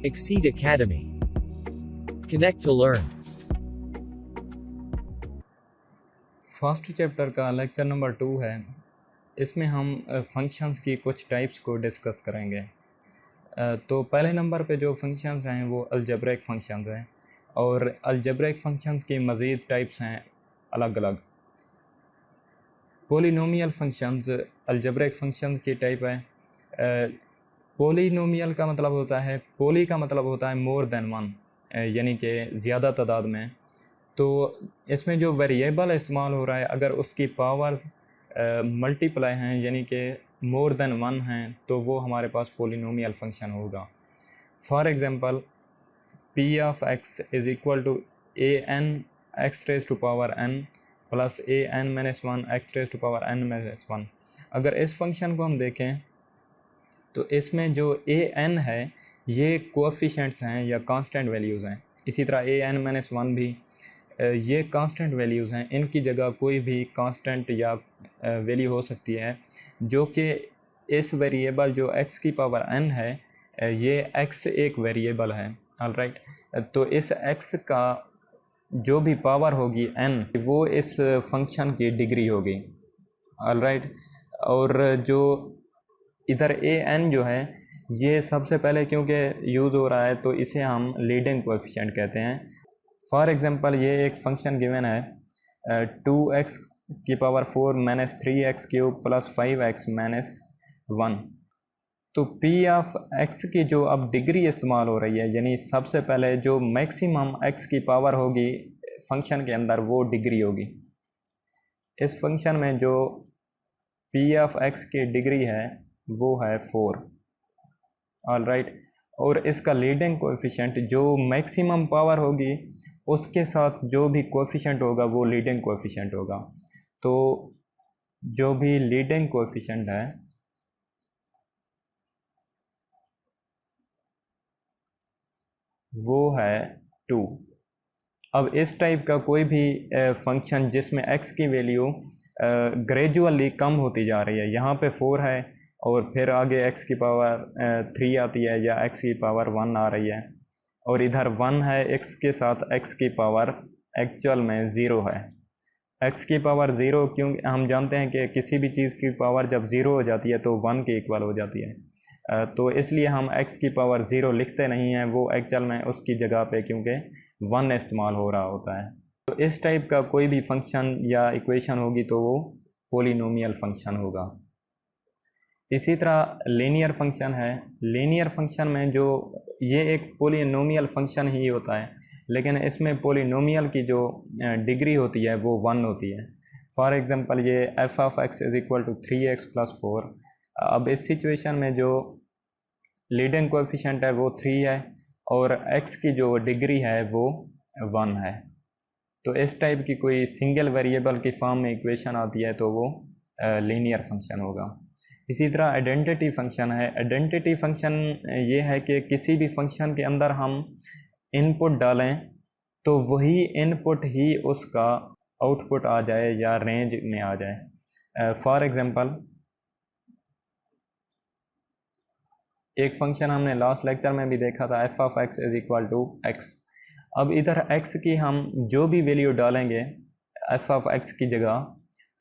Exceed Academy. Connect to learn. First chapter का lecture number 2 है। इसमें हम फंक्शंस की कुछ टाइप्स को डिस्कस करेंगे। तो पहले नंबर पे जो फंक्शंस हैं वो अलजेब्रिक फंक्शंस हैं, और अलजेब्रिक फंक्शंस की मज़ीद टाइप्स हैं अलग अलग। पोलिनोमियल फंक्शंस अलजेब्रिक फंक्शंस की टाइप है। पोलिनोमियल का मतलब होता है, पोली का मतलब होता है मोर देन वन, यानी कि ज़्यादा तादाद में। तो इसमें जो वेरिएबल इस्तेमाल हो रहा है, अगर उसकी पावर्स मल्टीप्लाई हैं यानी कि मोर देन वन हैं, तो वो हमारे पास पोलिनोमियल फंक्शन होगा। For example, p of x is equal to a n x raise to power n plus a n minus one x raise to power n minus one. अगर इस function को हम देखें तो इसमें जो ए एन है ये कोएफिशिएंट्स हैं या कांस्टेंट वैल्यूज़ हैं। इसी तरह ए एन माइनस वन भी ये कांस्टेंट वैल्यूज़ हैं। इनकी जगह कोई भी कांस्टेंट या वैल्यू हो सकती है, जो कि इस वेरिएबल जो x की पावर n है, ये x एक वेरिएबल है। ऑलराइट, तो इस x का जो भी पावर होगी n, वो इस फंक्शन की डिग्री होगी। ऑलराइट, और जो इधर ए एन जो है ये सबसे पहले क्योंकि यूज़ हो रहा है तो इसे हम लीडिंग कोएफिशिएंट कहते हैं। फॉर एग्ज़ाम्पल, ये एक फंक्शन गिवन है 2x की power 4 minus 3x cube plus 5x minus 1। तो p ऑफ x की जो अब डिग्री इस्तेमाल हो रही है, यानी सबसे पहले जो मैक्सिमम x की पावर होगी फंक्शन के अंदर वो डिग्री होगी। इस फंक्शन में जो p ऑफ x की डिग्री है वो है 4। ऑलराइट, और इसका लीडिंग कोएफिशिएंट जो मैक्सिमम पावर होगी उसके साथ जो भी कोएफिशिएंट होगा वो लीडिंग कोएफिशिएंट होगा। तो जो भी लीडिंग कोएफिशिएंट है वो है 2। अब इस टाइप का कोई भी फंक्शन जिसमें x की वैल्यू ग्रेजुअली कम होती जा रही है, यहाँ पे 4 है और फिर आगे x की पावर 3 आती है या x की पावर 1 आ रही है, और इधर 1 है, x के साथ x की पावर एक्चुअल में 0 है। x की पावर 0 क्योंकि हम जानते हैं कि किसी भी चीज़ की पावर जब 0 हो जाती है तो 1 के इक्वल हो जाती है। तो इसलिए हम x की पावर 0 लिखते नहीं हैं, वो एक्चुअल में उसकी जगह पे क्योंकि 1 इस्तेमाल हो रहा होता है। तो इस टाइप का कोई भी फंक्शन या इक्वेशन होगी तो वो पोलिनोमियल फंक्शन होगा। इसी तरह लीनियर फंक्शन है। लीनियर फंक्शन में जो ये एक पोलिनोमियल फंक्शन ही होता है, लेकिन इसमें पोलिनोमियल की जो डिग्री होती है वो 1 होती है। फॉर एग्ज़ाम्पल, ये f of x is equal to 3x plus 4। अब इस सिचुएशन में जो लीडिंग कोएफिशिएंट है वो 3 है और x की जो डिग्री है वो 1 है। तो इस टाइप की कोई सिंगल वेरिएबल की फॉर्म में इक्वेशन आती है तो वो लीनियर फंक्शन होगा। इसी तरह आइडेंटिटी फंक्शन है। आइडेंटिटी फंक्शन ये है कि किसी भी फंक्शन के अंदर हम इनपुट डालें तो वही इनपुट ही उसका आउटपुट आ जाए या रेंज में आ जाए। फॉर एग्ज़ाम्पल, एक फंक्शन हमने लास्ट लेक्चर में भी देखा था, f of x is equal to x. अब इधर x की हम जो भी वैल्यू डालेंगे एफ ऑफ एक्स की जगह,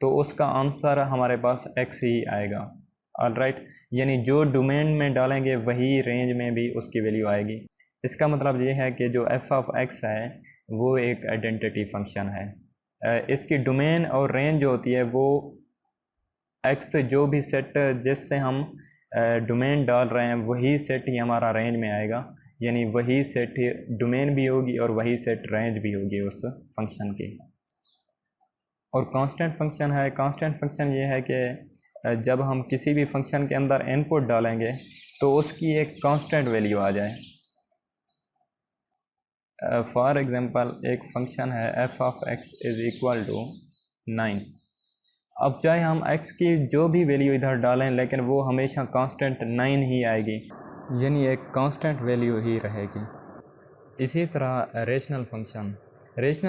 तो उसका आंसर हमारे पास x ही आएगा। ऑलराइट, यानी जो डोमेन में डालेंगे वही रेंज में भी उसकी वैल्यू आएगी। इसका मतलब ये है कि जो एफ ऑफ एक्स है वो एक आइडेंटिटी फंक्शन है। इसकी डोमेन और रेंज जो होती है वो x जो भी सेट जिससे हम डोमेन डाल रहे हैं वही सेट ही हमारा रेंज में आएगा, यानी वही सेट डोमेन भी होगी और वही सेट रेंज भी होगी उस फंक्शन की। और कांस्टेंट फंक्शन है। कांस्टेंट फंक्शन ये है कि जब हम किसी भी फंक्शन के अंदर इनपुट डालेंगे तो उसकी एक कांस्टेंट वैल्यू आ जाए। फॉर एग्ज़ाम्पल, एक फंक्शन है f of x is equal to 9। अब चाहे हम x की जो भी वैल्यू इधर डालें लेकिन वो हमेशा कांस्टेंट 9 ही आएगी, यानी एक कांस्टेंट वैल्यू ही रहेगी। इसी तरह रेशनल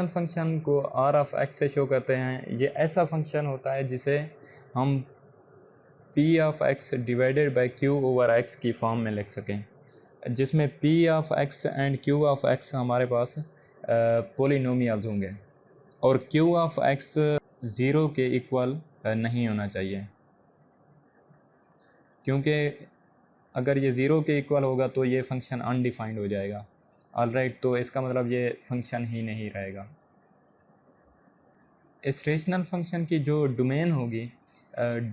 फंक्शन को r ऑफ x से शो करते हैं। ये ऐसा फंक्शन होता है जिसे हम p of x divided by q over x की फॉर्म में लिख सकें। जिसमें p of x and q of x हमारे पास पोलिनोमियल्स होंगे और q ऑफ x 0 के इक्वल नहीं होना चाहिए, क्योंकि अगर ये 0 के इक्वल होगा तो ये फंक्शन अनडिफाइंड हो जाएगा। ऑलराइट, तो इसका मतलब ये फंक्शन ही नहीं रहेगा। इस रेशनल फंक्शन की जो डोमेन होगी,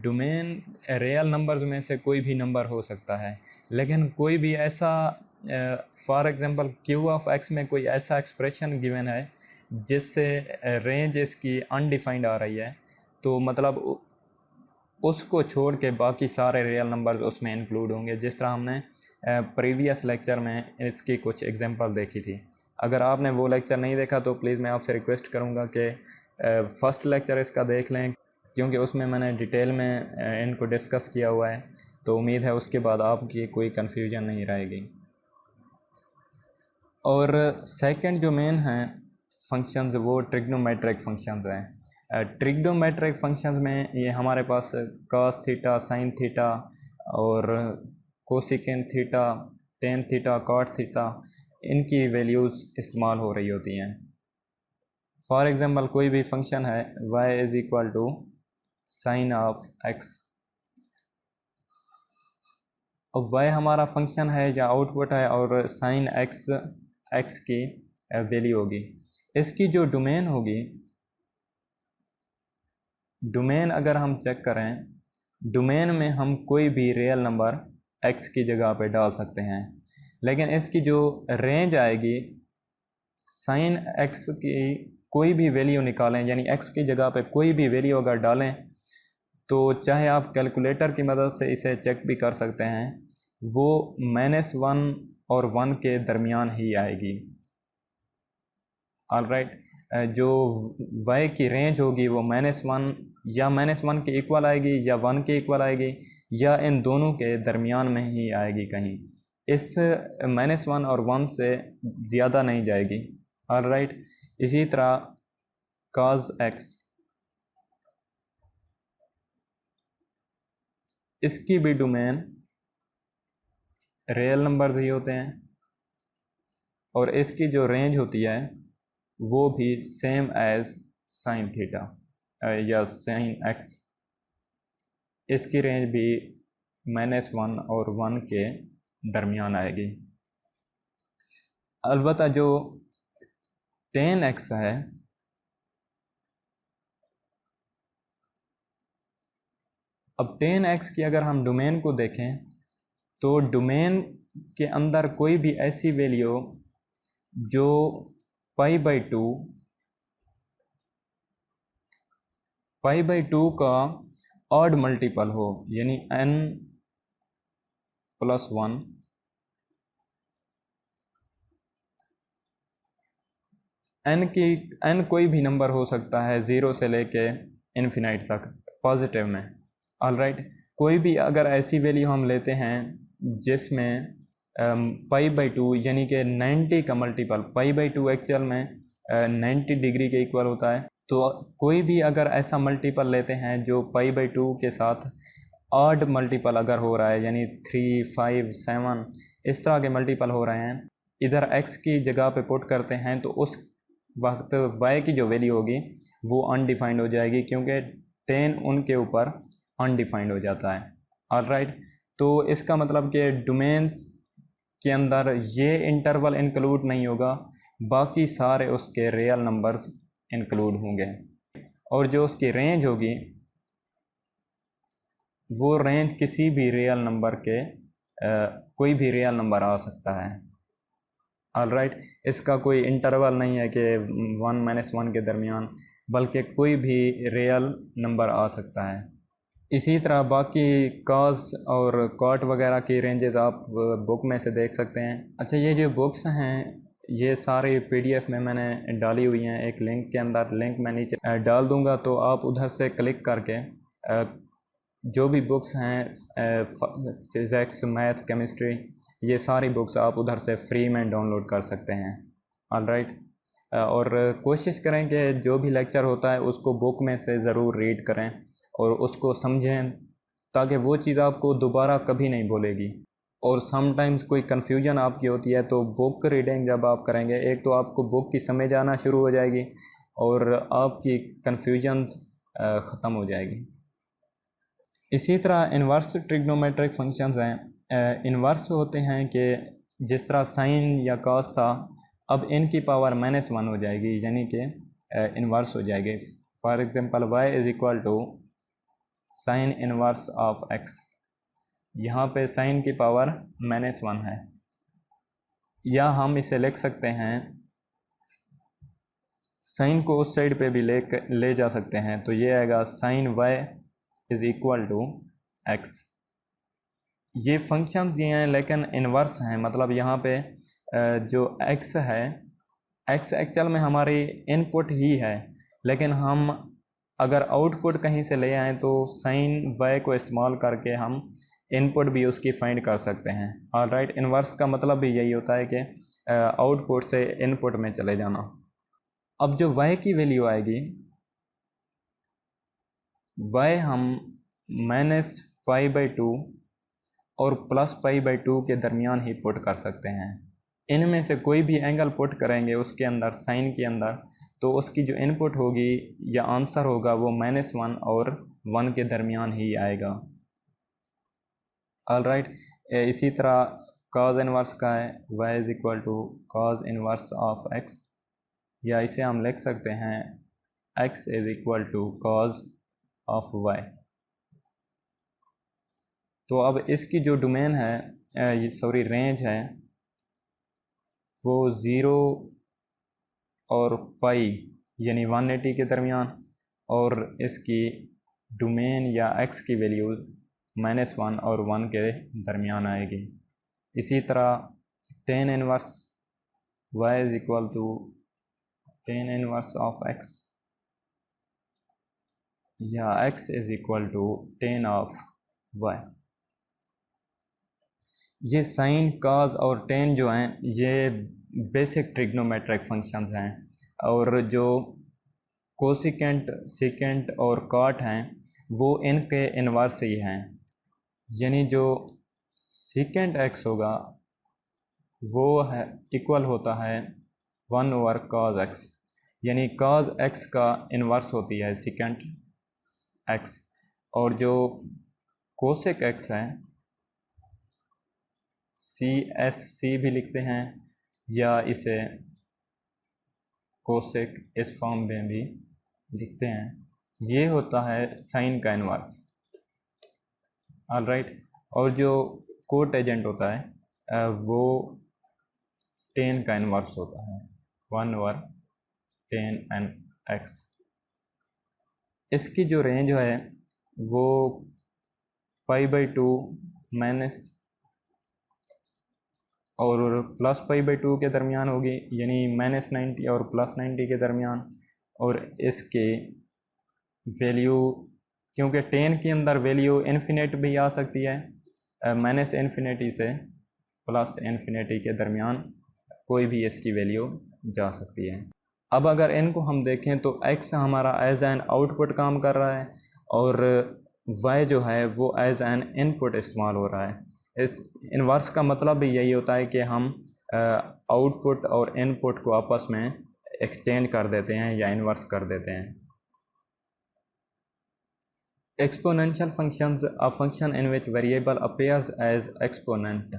डोमेन रियल नंबर्स में से कोई भी नंबर हो सकता है, लेकिन कोई भी ऐसा for example q of x में कोई ऐसा एक्सप्रेशन गिवन है जिससे रेंज इसकी अनडिफाइंड आ रही है, तो मतलब उसको छोड़ के बाकी सारे रियल नंबर्स उसमें इंक्लूड होंगे। जिस तरह हमने प्रीवियस लेक्चर में इसकी कुछ एग्जांपल देखी थी। अगर आपने वो लेक्चर नहीं देखा तो प्लीज़ मैं आपसे रिक्वेस्ट करूँगा कि फ़र्स्ट लेक्चर इसका देख लें, क्योंकि उसमें मैंने डिटेल में इनको डिस्कस किया हुआ है, तो उम्मीद है उसके बाद आपकी कोई कन्फ्यूजन नहीं रहेगी। और सेकंड जो मेन हैं फंक्शंस वो ट्रिग्नोमेट्रिक फंक्शंस हैं। ट्रिग्नोमेट्रिक फंक्शंस में ये हमारे पास cos थीटा, sin थीटा और cosecant theta, tan theta, cot theta, इनकी वैल्यूज़ इस्तेमाल हो रही होती हैं। फॉर एग्ज़ाम्पल कोई भी फंक्शन है y is equal to sine of x, और y हमारा फंक्शन है या आउटपुट है और साइन x की वैल्यू होगी। इसकी जो डोमेन होगी, डोमेन अगर हम चेक करें, डोमेन में हम कोई भी रियल नंबर x की जगह पे डाल सकते हैं, लेकिन इसकी जो रेंज आएगी साइन x की कोई भी वैल्यू निकालें, यानी x की जगह पे कोई भी वैल्यू अगर डालें तो चाहे आप कैलकुलेटर की मदद से इसे चेक भी कर सकते हैं, वो -1 और 1 के दरमियान ही आएगी। ऑलराइट, जो y की रेंज होगी वो -1 या -1 के इक्वल आएगी या 1 के इक्वल आएगी या इन दोनों के दरमियान में ही आएगी कहीं। इस -1 और 1 से ज़्यादा नहीं जाएगी। ऑलराइट, इसी तरह cos x, इसकी भी डोमेन रियल नंबर्स ही होते हैं और इसकी जो रेंज होती है वो भी सेम एज साइन थीटा या साइन x, इसकी रेंज भी -1 और 1 के दरमियान आएगी। अलबत्ता जो टेन x है, अब टेन x की अगर हम डोमेन को देखें तो डोमेन के अंदर कोई भी ऐसी वैल्यू जो पाई बाई टू का ऑड मल्टीपल हो, यानी n+1, n कोई भी नंबर हो सकता है 0 से लेके इन्फिनाइट तक पॉजिटिव में। ऑलराइट, कोई भी अगर ऐसी वैल्यू हम लेते हैं जिसमें पाई/2 यानी कि 90 का मल्टीपल, पाई/2 एक्चुअल में 90 डिग्री के इक्वल होता है, तो कोई भी अगर ऐसा मल्टीपल लेते हैं जो पाई/2 के साथ ऑड मल्टीपल अगर हो रहा है, यानी 3, 5, 7 इस तरह के मल्टीपल हो रहे हैं, इधर x की जगह पे पुट करते हैं तो उस वक्त y की जो वैल्यू होगी वो अनडिफाइंड हो जाएगी, क्योंकि 10 उनके ऊपर अनडिफाइंड हो जाता है। ऑलराइट, तो इसका मतलब कि डोमेन्स के अंदर ये इंटरवल इंक्लूड नहीं होगा, बाकी सारे उसके रियल नंबर्स इंक्लूड होंगे, और जो उसकी रेंज होगी वो रेंज किसी भी रियल नंबर के कोई भी रियल नंबर आ सकता है। ऑलराइट, इसका कोई इंटरवल नहीं है कि 1-1 के दरमियान, बल्कि कोई भी रियल नंबर आ सकता है। इसी तरह बाकी कॉस और कॉट वगैरह की रेंजेस आप बुक में से देख सकते हैं। अच्छा, ये जो बुक्स हैं ये सारी PDF में मैंने डाली हुई हैं एक लिंक के अंदर, लिंक मैं नीचे डाल दूंगा, तो आप उधर से क्लिक करके जो भी बुक्स हैं फिज़िक्स, मैथ, केमिस्ट्री, ये सारी बुक्स आप उधर से फ्री में डाउनलोड कर सकते हैं। ऑलराइट, और कोशिश करें कि जो भी लेक्चर होता है उसको बुक में से ज़रूर रीड करें और उसको समझें, ताकि वो चीज़ आपको दोबारा कभी नहीं भूलेगी। और समटाइम्स कोई कन्फ्यूजन आपकी होती है तो बुक रीडिंग जब आप करेंगे, एक तो आपको बुक की समझ आना शुरू हो जाएगी और आपकी कन्फ्यूजन ख़त्म हो जाएगी। इसी तरह इन्वर्स ट्रिग्नोमेट्रिक फंक्शंस हैं। इन्वर्स होते हैं कि जिस तरह साइन या कॉस था, अब इनकी पावर -1 हो जाएगी, यानी कि इन्वर्स हो जाएगी। For example y is equal to sine inverse of x। यहाँ पे साइन की पावर -1 है, या हम इसे लिख सकते हैं, साइन को उस साइड पे भी ले जा सकते हैं, तो ये आएगा sine y is equal to x। ये फंक्शंस ये हैं लेकिन इन्वर्स हैं, मतलब यहाँ पे जो x है, x एक्चुअल में हमारी इनपुट ही है, लेकिन हम अगर आउटपुट कहीं से ले आएँ तो साइन y को इस्तेमाल करके हम इनपुट भी उसकी फाइंड कर सकते हैं। ऑलराइट, इन्वर्स का मतलब भी यही होता है कि आउटपुट से इनपुट में चले जाना। अब जो y की वैल्यू आएगी, y हम -π/2 और +π/2 के दरमियान ही पुट कर सकते हैं। इनमें से कोई भी एंगल पुट करेंगे उसके अंदर, साइन के अंदर, तो उसकी जो इनपुट होगी या आंसर होगा वो -1 और 1 के दरमियान ही आएगा। ऑलराइट, इसी तरह कॉज इन्वर्स का है y is equal to cos inverse of x, या इसे हम लिख सकते हैं x is equal to cos of y। तो अब इसकी जो डोमेन है, सॉरी रेंज है, वो 0 और पाई यानी 180 के दरमियान, और इसकी डोमेन या x की वैल्यूज़ -1 और 1 के दरमियान आएगी। इसी तरह tan inverse y is equal to tan inverse of x, या x is equal to tan of y। ये साइन, कॉज और टेन जो हैं ये बेसिक ट्रिग्नोमेट्रिक फंक्शंस हैं, और जो कोसिकेंट, सिकेंट और कॉट हैं वो इनके इन्वर्स ही हैं। यानी जो सिकेंट x होगा वो है इक्वल होता है 1/cos x, यानी cos x का इन्वर्स होती है सिकेंट x, और जो कोसेक x है, CSC भी लिखते हैं, या इसे कोसेक इस फॉर्म में भी लिखते हैं, ये होता है साइन का इन्वर्स। ऑलराइट, और जो कोट एजेंट होता है वो टेन का इन्वर्स होता है 1/tan x। इसकी जो रेंज है वो π/2 माइनस और +π/2 के दरमियान होगी, यानी -90 और +90 के दरमियान। और इसके वैल्यू, क्योंकि टेन के अंदर वैल्यू इन्फिनिट भी आ सकती है, -∞ से +∞ के दरमियान कोई भी इसकी वैल्यू जा सकती है। अब अगर इनको हम देखें तो x हमारा एज एन आउटपुट काम कर रहा है, और y जो है वो एज एन इनपुट इस्तेमाल हो रहा है। इस इन्वर्स का मतलब भी यही होता है कि हम आउटपुट और इनपुट को आपस में एक्सचेंज कर देते हैं या इन्वर्स कर देते हैं। Exponential functions, a function in which variable appears as exponent.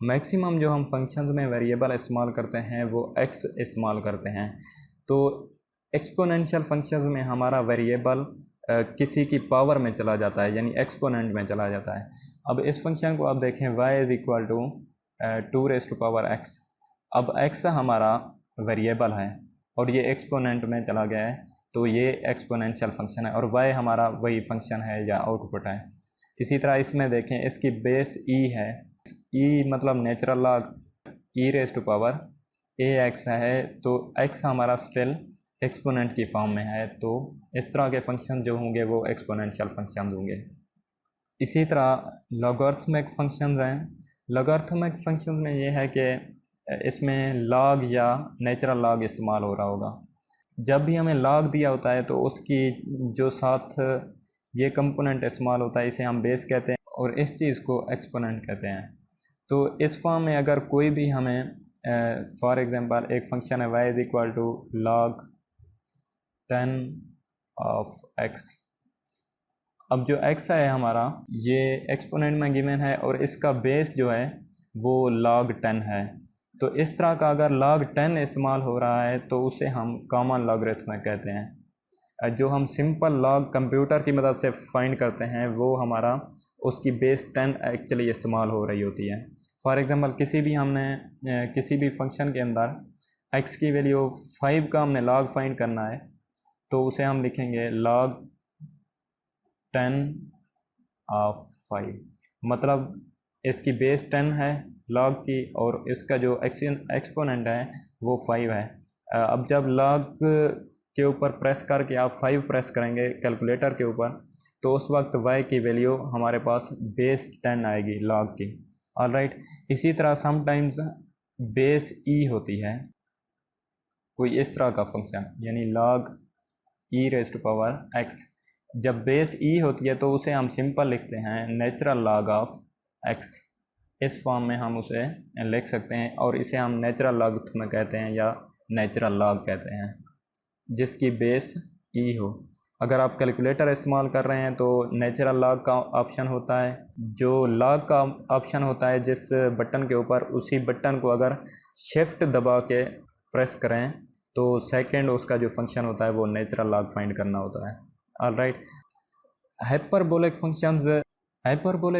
Maximum जो हम फंक्शंस में वेरिएबल इस्तेमाल करते हैं वो x इस्तेमाल करते हैं। तो एक्सपोनेंशियल फंक्शंस में हमारा वेरिएबल किसी की पावर में चला जाता है, यानी एक्सपोनेंट में चला जाता है। अब इस फंक्शन को आप देखें, y is equal to 2⁻x। अब x हमारा वेरिएबल है और ये एक्सपोनेंट में चला गया है, तो ये एक्सपोनेंशियल फंक्शन है, और y हमारा वही फंक्शन है या आउटपुट है। इसी तरह इसमें देखें, इसकी बेस e है, e मतलब नेचुरल लॉग e⁻ax है, तो x हमारा स्टिल एक्सपोनेंट की फॉर्म में है। तो इस तरह के फंक्शन जो होंगे वो एक्सपोनेंशियल फंक्शन होंगे। इसी तरह लॉगरिथमिक फंक्शंस हैं। लॉगरिथमिक फंक्शंस में ये है कि इसमें लॉग या नेचुरल लॉग इस्तेमाल हो रहा होगा। जब भी हमें लॉग दिया होता है तो उसकी जो साथ ये कंपोनेंट इस्तेमाल होता है, इसे हम बेस कहते हैं, और इस चीज़ को एक्सपोनेंट कहते हैं। तो इस फॉर्म में अगर कोई भी हमें फॉर एग्जांपल एक फंक्शन है y is equal to log 10 of x। अब जो x है हमारा ये एक्सपोनेंट में गिवन है और इसका बेस जो है वो log 10 है। तो इस तरह का अगर log 10 इस्तेमाल हो रहा है तो उसे हम कॉमन लॉगरिथम कहते हैं। जो हम सिंपल लॉग कंप्यूटर की मदद से फाइंड करते हैं वो हमारा उसकी बेस 10 एक्चुअली इस्तेमाल हो रही होती है। फॉर एग्जांपल किसी भी फंक्शन के अंदर x की वैल्यू 5 का हमने log फाइंड करना है तो उसे हम लिखेंगे log 10 ऑफ 5, मतलब इसकी बेस 10 है log की और इसका जो एक्सपोनेंट है वो 5 है। अब जब log के ऊपर प्रेस करके आप 5 प्रेस करेंगे कैलकुलेटर के ऊपर तो उस वक्त y की वैल्यू हमारे पास बेस 10 आएगी log की। ऑलराइट, इसी तरह समटाइम्स बेस e होती है कोई इस तरह का फंक्शन, यानी log e raise to power x। जब बेस e होती है तो उसे हम सिंपल लिखते हैं नेचुरल log ऑफ x। इस फॉर्म में हम उसे लिख सकते हैं और इसे हम नेचुरल लॉगरिथम कहते हैं या नेचुरल लॉग कहते हैं जिसकी बेस e हो। अगर आप कैलकुलेटर इस्तेमाल कर रहे हैं तो नेचुरल लॉग का ऑप्शन होता है, जो लॉग का ऑप्शन होता है जिस बटन के ऊपर, उसी बटन को अगर शिफ्ट दबा के प्रेस करें तो सेकंड उसका जो फंक्शन होता है वो नेचुरल लॉग फाइंड करना होता है। Alright, hyperbolic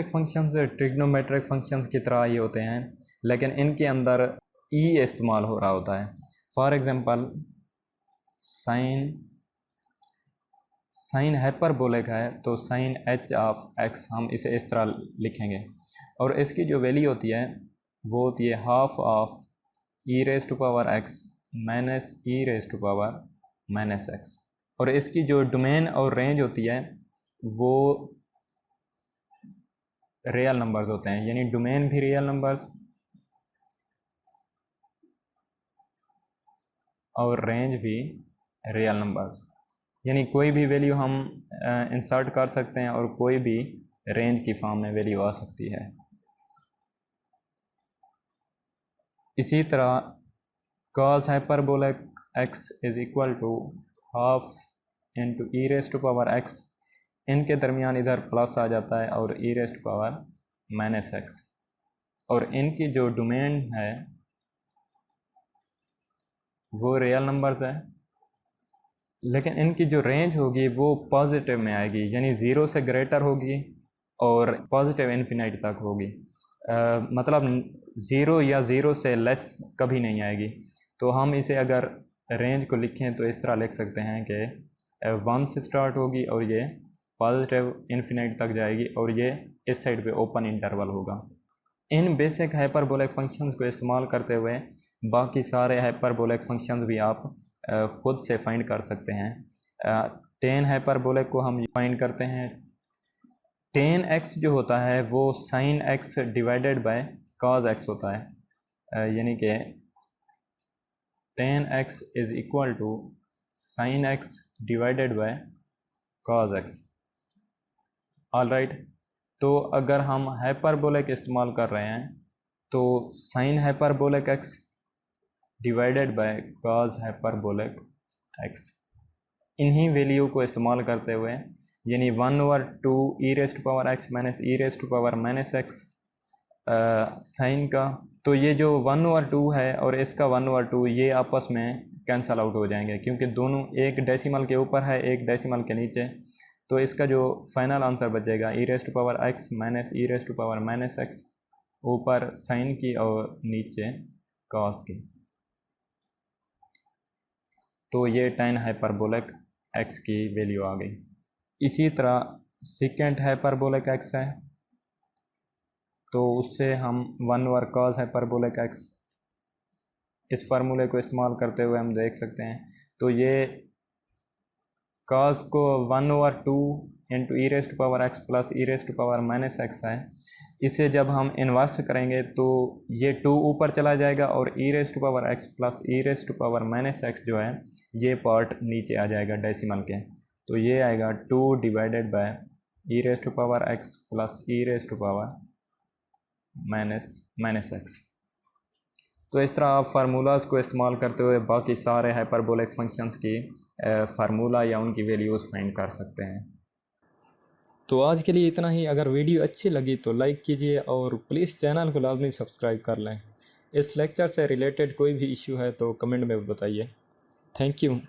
functions trigonometric functions की तरह ही होते हैं लेकिन इनके अंदर e इस्तेमाल हो रहा होता है। फॉर एग्जांपल साइन हाइपरबोलिक है तो साइन h ऑफ x हम इसे इस तरह लिखेंगे और इसकी जो वैल्यू होती है वो होती है half of e raise to power x minus e raise to power minus x। और इसकी जो डोमेन और रेंज होती है वो रियल नंबर्स होते हैं, यानी डोमेन भी रियल नंबर्स और रेंज भी रियल नंबर्स, यानी कोई भी वैल्यू हम इंसर्ट कर सकते हैं और कोई भी रेंज की फॉर्म में वैल्यू आ सकती है। इसी तरह cos hyperbolic x is equal to half into e raise to power x, इनके दरमियान इधर प्लस आ जाता है और e raise to power minus x, और इनकी जो डोमेन है वो रियल नंबर्स है लेकिन इनकी जो रेंज होगी वो पॉजिटिव में आएगी, यानी ज़ीरो से ग्रेटर होगी और पॉजिटिव इन्फिनिटी तक होगी। मतलब ज़ीरो या ज़ीरो से लेस कभी नहीं आएगी। तो हम इसे अगर रेंज को लिखें तो इस तरह लिख सकते हैं कि 1 से स्टार्ट होगी और ये पॉजिटिव इन्फिनिटी तक जाएगी और ये इस साइड पे ओपन इंटरवल होगा। इन बेसिक हाइपरबोलिक फंक्शंस को इस्तेमाल करते हुए बाकी सारे हाइपरबोलिक फंक्शंस भी आप खुद से फाइंड कर सकते हैं। टेन हाइपरबोलिक को हम फाइंड करते हैं। टेन एक्स जो होता है वो sine x divided by cos x होता है, यानी कि tan x is equal to sine x divided by cos x. Alright, तो अगर हम हाइपरबोलिक इस्तेमाल कर रहे हैं तो sine hyperbolic x divided by cos hyperbolic x, इन्हीं वैल्यू को इस्तेमाल करते हुए यानी 1/2 e raise to power x minus e raise to power minus x sine का, तो ये जो 1/2 है और इसका 1/2 ये आपस में कैंसल आउट हो जाएंगे क्योंकि दोनों एक डेसिमल के ऊपर है एक डेसिमल के नीचे। तो इसका जो फाइनल आंसर बचेगा e raise to power x minus e raise to power minus x, ऊपर साइन की और नीचे कॉस की। तो ये tan हाइपरबोलिक x की वैल्यू आ गई। इसी तरह सेकेंड हाइपरबोलिक x है तो उससे हम 1/cos हाइपरबोलिक x, इस फार्मूले को इस्तेमाल करते हुए हम देख सकते हैं। तो ये cos को 1/2 into e raise to power x plus e raise to power minus x है, इसे जब हम इन्वर्स करेंगे तो ये 2 ऊपर चला जाएगा और e raise to power x plus e raise to power minus x जो है ये पार्ट नीचे आ जाएगा डेसिमल के। तो ये आएगा 2 divided by e raise to power x plus e raise to power minus x. तो इस तरह आप फार्मूलाज को इस्तेमाल करते हुए बाकी सारे हाइपरबोलिक फंक्शंस की फार्मूला या उनकी वैल्यूज़ फाइंड कर सकते हैं। तो आज के लिए इतना ही। अगर वीडियो अच्छी लगी तो लाइक कीजिए और प्लीज़ चैनल को लाजमी सब्सक्राइब कर लें। इस लेक्चर से रिलेटेड कोई भी इशू है तो कमेंट में बताइए। Thank you.